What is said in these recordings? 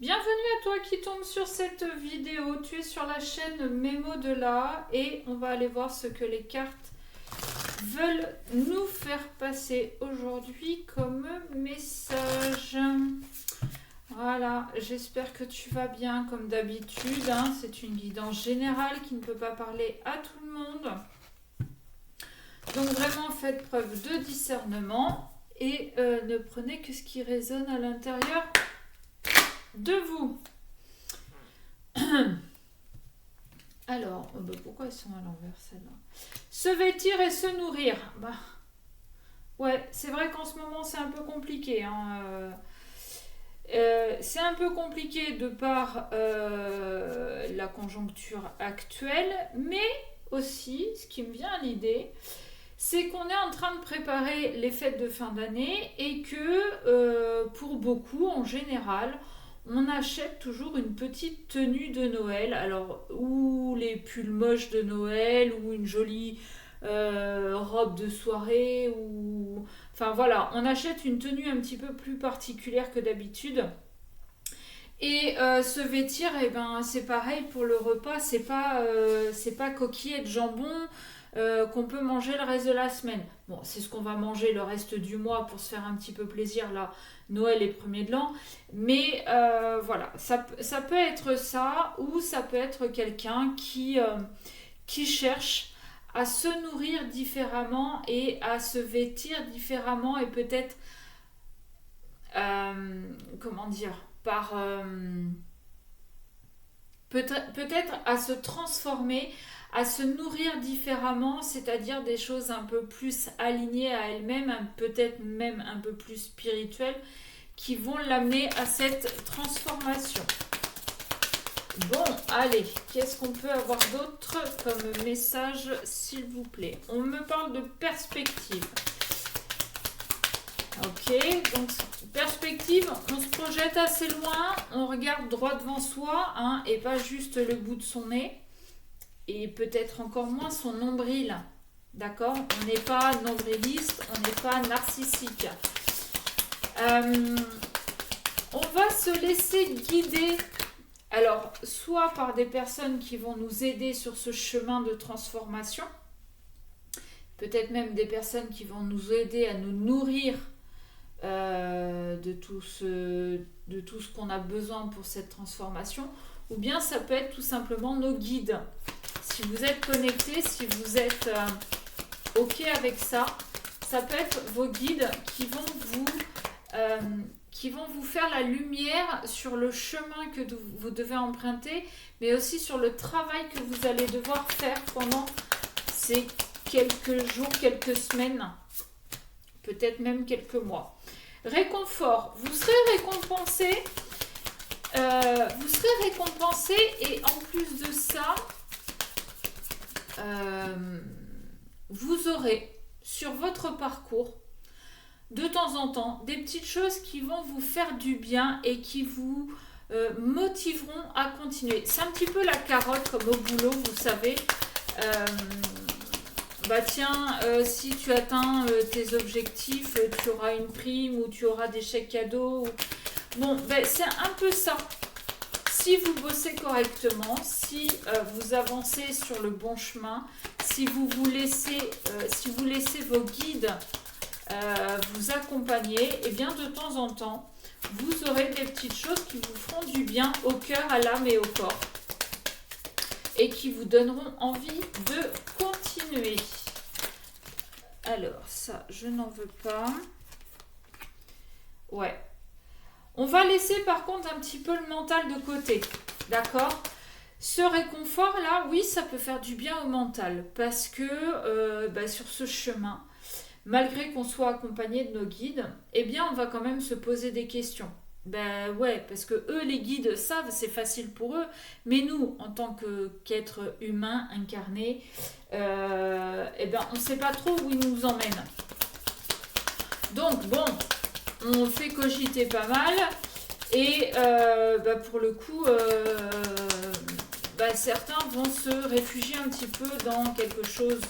Bienvenue à toi qui tombe sur cette vidéo. Tu es sur la chaîne Mémo de là et on va aller voir ce que les cartes veulent nous faire passer aujourd'hui comme message. Voilà, j'espère que tu vas bien comme d'habitude. C'est une guidance générale qui ne peut pas parler à tout le monde. Donc vraiment faites preuve de discernement et ne prenez que ce qui résonne à l'intérieur de vous. Alors, pourquoi elles sont à l'envers celles-là? Se vêtir et se nourrir. Ouais, c'est vrai qu'en ce moment c'est un peu compliqué. C'est un peu compliqué de par la conjoncture actuelle, mais aussi, ce qui me vient à l'idée, c'est qu'on est en train de préparer les fêtes de fin d'année et que pour beaucoup, en général, on achète toujours une petite tenue de Noël, alors ou les pulls moches de Noël, ou une jolie robe de soirée, ou... Enfin voilà, on achète une tenue un petit peu plus particulière que d'habitude. Et se vêtir, eh ben, c'est pareil pour le repas, c'est pas coquillettes, jambon qu'on peut manger le reste de la semaine. Bon, c'est ce qu'on va manger le reste du mois pour se faire un petit peu plaisir là, Noël et premier de l'an. Mais voilà, ça peut être ça, ou ça peut être quelqu'un qui cherche à se nourrir différemment et à se vêtir différemment et peut-être, comment dire, peut-être à se transformer, à se nourrir différemment, c'est-à-dire des choses un peu plus alignées à elle-même, peut-être même un peu plus spirituelles, qui vont l'amener à cette transformation. Bon, allez, qu'est-ce qu'on peut avoir d'autre comme message, s'il vous plaît? On me parle de perspective. Ok, donc perspective, on se projette assez loin, on regarde droit devant soi, et pas juste le bout de son nez, et peut-être encore moins son nombril. D'accord? On n'est pas nombriliste, on n'est pas narcissique. On va se laisser guider, alors soit par des personnes qui vont nous aider sur ce chemin de transformation, peut-être même des personnes qui vont nous aider à nous nourrir de tout ce qu'on a besoin pour cette transformation, ou bien ça peut être tout simplement nos guides. Si vous êtes connecté, si vous êtes ok avec ça, ça peut être vos guides qui vont vous faire la lumière sur le chemin que vous devez emprunter, mais aussi sur le travail que vous allez devoir faire pendant ces quelques jours, quelques semaines, peut-être même quelques mois. Réconfort, vous serez récompensé, et en plus de ça, vous aurez sur votre parcours de temps en temps des petites choses qui vont vous faire du bien et qui vous motiveront à continuer. C'est un petit peu la carotte comme au boulot, vous savez. Si tu atteins tes objectifs, tu auras une prime ou tu auras des chèques cadeaux. Bon, c'est un peu ça. Si vous bossez correctement, si vous avancez sur le bon chemin, si vous laissez vos guides vous accompagner, et bien de temps en temps, vous aurez des petites choses qui vous feront du bien au cœur, à l'âme et au corps, et qui vous donneront envie de continuer. Alors, ça, je n'en veux pas. Ouais. On va laisser par contre un petit peu le mental de côté. D'accord? Ce réconfort-là, oui, ça peut faire du bien au mental. Parce que sur ce chemin, malgré qu'on soit accompagné de nos guides, eh bien, on va quand même se poser des questions. Parce que eux, les guides, savent, c'est facile pour eux, mais nous, en tant qu'êtres humains incarnés, on ne sait pas trop où ils nous emmènent. Donc, bon, on fait cogiter pas mal, et pour le coup, certains vont se réfugier un petit peu dans quelque chose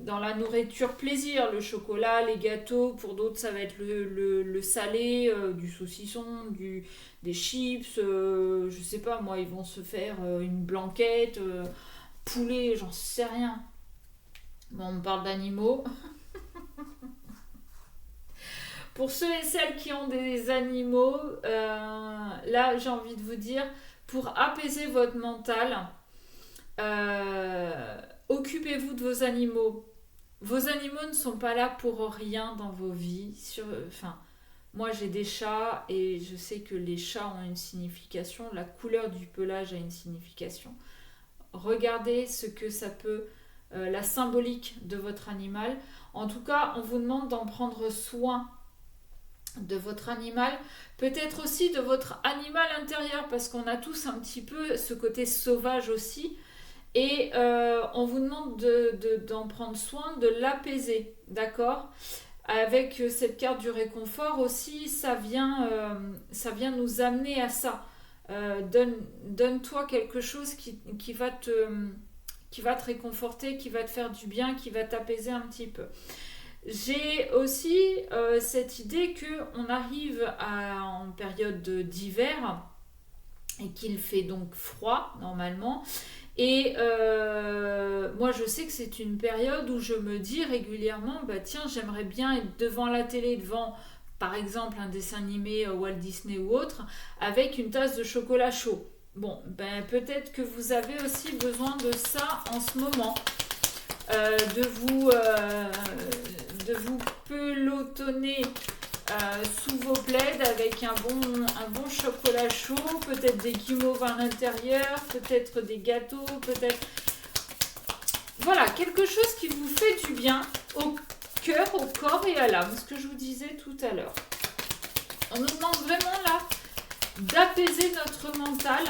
dans la nourriture plaisir, le chocolat, les gâteaux. Pour d'autres, ça va être le salé, du saucisson, des chips. Je sais pas, moi, ils vont se faire une blanquette, poulet, j'en sais rien. Bon, on parle d'animaux. Pour ceux et celles qui ont des animaux, là, j'ai envie de vous dire, pour apaiser votre mental, occupez-vous de vos animaux. Vos animaux ne sont pas là pour rien dans vos vies. Enfin, moi j'ai des chats et je sais que les chats ont une signification. La couleur du pelage a une signification. Regardez ce que ça peut, la symbolique de votre animal. En tout cas, on vous demande d'en prendre soin de votre animal, peut-être aussi de votre animal intérieur, parce qu'on a tous un petit peu ce côté sauvage aussi, et on vous demande d'en prendre soin, de l'apaiser, d'accord? Avec cette carte du réconfort aussi, ça vient nous amener à ça. Donne-toi quelque chose qui va te réconforter, qui va te faire du bien, qui va t'apaiser un petit peu. J'ai aussi cette idée qu'on arrive en période d'hiver et qu'il fait donc froid normalement. Et moi je sais que c'est une période où je me dis régulièrement, bah tiens, j'aimerais bien être devant la télé, devant par exemple un dessin animé Walt Disney ou autre, avec une tasse de chocolat chaud. Bon, ben peut-être que vous avez aussi besoin de ça en ce moment. De vous pelotonner sous vos plaids avec un bon chocolat chaud, peut-être des guimauves à l'intérieur, peut-être des gâteaux, peut-être... Voilà, quelque chose qui vous fait du bien au cœur, au corps et à l'âme, ce que je vous disais tout à l'heure. On nous demande vraiment là d'apaiser notre mental,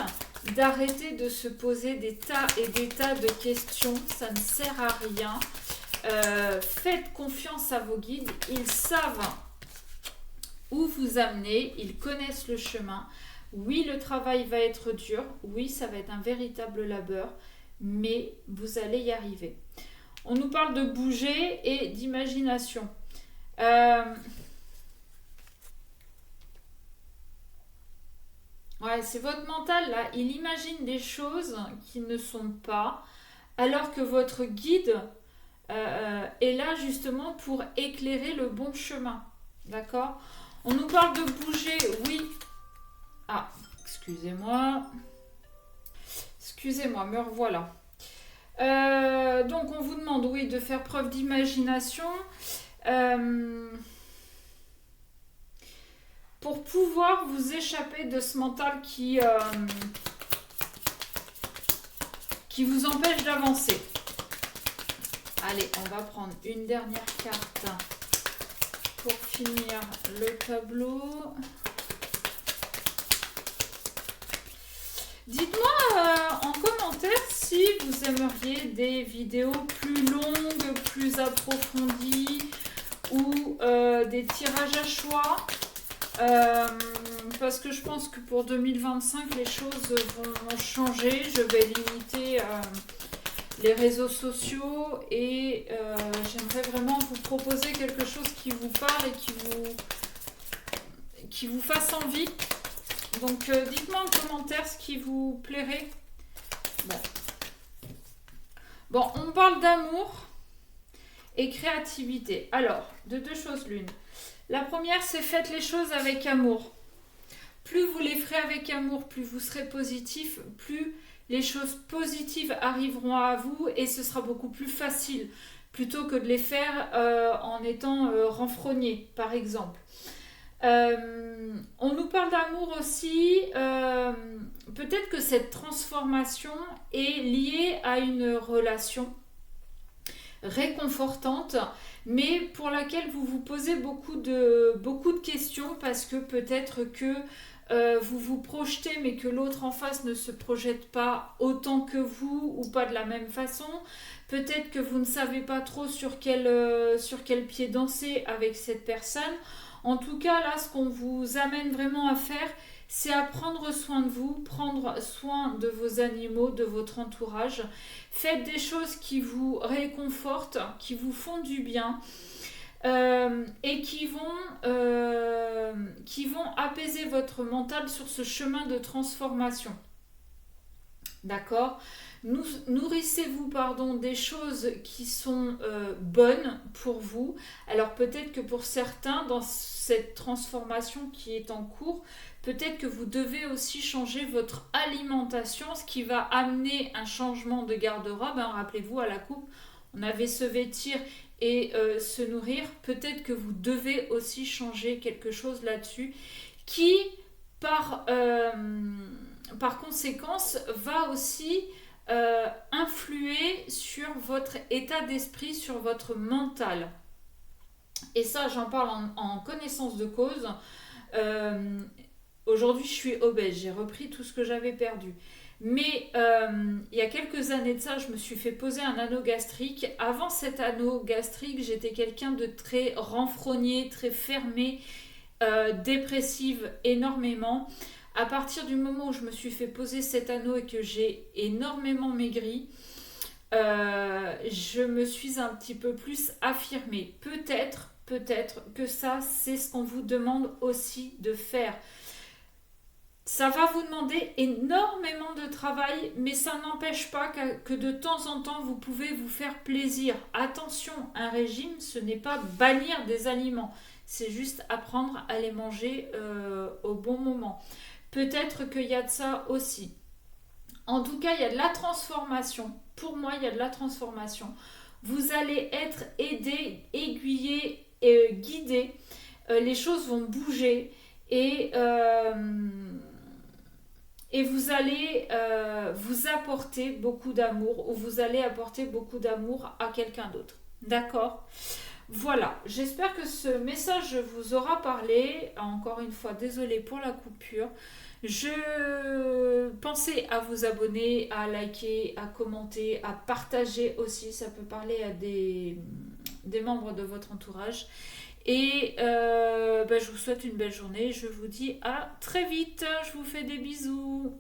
d'arrêter de se poser des tas et des tas de questions, ça ne sert à rien. Faites confiance à vos guides, ils savent où vous amener, ils connaissent le chemin. Oui, le travail va être dur, oui, ça va être un véritable labeur, mais vous allez y arriver. On nous parle de bouger et d'imagination. Ouais, c'est votre mental là, il imagine des choses qui ne sont pas, alors que votre guide est là justement pour éclairer le bon chemin. D'accord? On nous parle de bouger, oui. Ah, excusez-moi. Excusez-moi, me revoilà. Donc on vous demande, oui, de faire preuve d'imagination. Pour pouvoir vous échapper de ce mental qui vous empêche d'avancer. Allez, on va prendre une dernière carte pour finir le tableau. Dites-moi en commentaire si vous aimeriez des vidéos plus longues, plus approfondies ou des tirages à choix. Parce que je pense que pour 2025 les choses vont changer. Je vais limiter les réseaux sociaux et j'aimerais vraiment vous proposer quelque chose qui vous parle et qui vous fasse envie. Donc dites-moi en commentaire ce qui vous plairait. Bon, on parle d'amour et créativité. Alors, de deux choses l'une. La première, c'est faites les choses avec amour. Plus vous les ferez avec amour, plus vous serez positif, plus les choses positives arriveront à vous et ce sera beaucoup plus facile plutôt que de les faire en étant renfrogné, par exemple. On nous parle d'amour aussi. Peut-être que cette transformation est liée à une relation réconfortante, mais pour laquelle vous vous posez beaucoup de questions parce que peut-être que vous vous projetez mais que l'autre en face ne se projette pas autant que vous ou pas de la même façon. Peut-être que vous ne savez pas trop sur quel pied danser avec cette personne. En tout cas, là, ce qu'on vous amène vraiment à faire, c'est à prendre soin de vous, prendre soin de vos animaux, de votre entourage. Faites des choses qui vous réconfortent, qui vous font du bien. Et qui vont apaiser votre mental sur ce chemin de transformation. D'accord. Nourrissez-vous des choses qui sont bonnes pour vous. Alors peut-être que pour certains, dans cette transformation qui est en cours, peut-être que vous devez aussi changer votre alimentation, ce qui va amener un changement de garde-robe. Hein, rappelez-vous, à la coupe, on avait se vêtir et se nourrir. Peut-être que vous devez aussi changer quelque chose là-dessus qui, par, euh, par conséquence, va aussi influer sur votre état d'esprit, sur votre mental. Et ça, j'en parle en connaissance de cause. Euh, Aujourd'hui, je suis obèse. J'ai repris tout ce que j'avais perdu. Mais il y a quelques années de ça, je me suis fait poser un anneau gastrique. Avant cet anneau gastrique, j'étais quelqu'un de très renfrogné, très fermé, dépressive énormément. À partir du moment où je me suis fait poser cet anneau et que j'ai énormément maigri, je me suis un petit peu plus affirmée. Peut-être que ça, c'est ce qu'on vous demande aussi de faire. Ça va vous demander énormément de travail, mais ça n'empêche pas que de temps en temps, vous pouvez vous faire plaisir. Attention, un régime, ce n'est pas bannir des aliments. C'est juste apprendre à les manger au bon moment. Peut-être qu'il y a de ça aussi. En tout cas, il y a de la transformation. Pour moi, il y a de la transformation. Vous allez être aidé, aiguillé et guidé. Les choses vont bouger et... et vous allez vous apporter beaucoup d'amour ou vous allez apporter beaucoup d'amour à quelqu'un d'autre. D'accord? Voilà, j'espère que ce message vous aura parlé. Encore une fois, désolée pour la coupure. Je pensais à vous abonner, à liker, à commenter, à partager aussi. Ça peut parler à des membres de votre entourage. Et je vous souhaite une belle journée. Je vous dis à très vite. Je vous fais des bisous.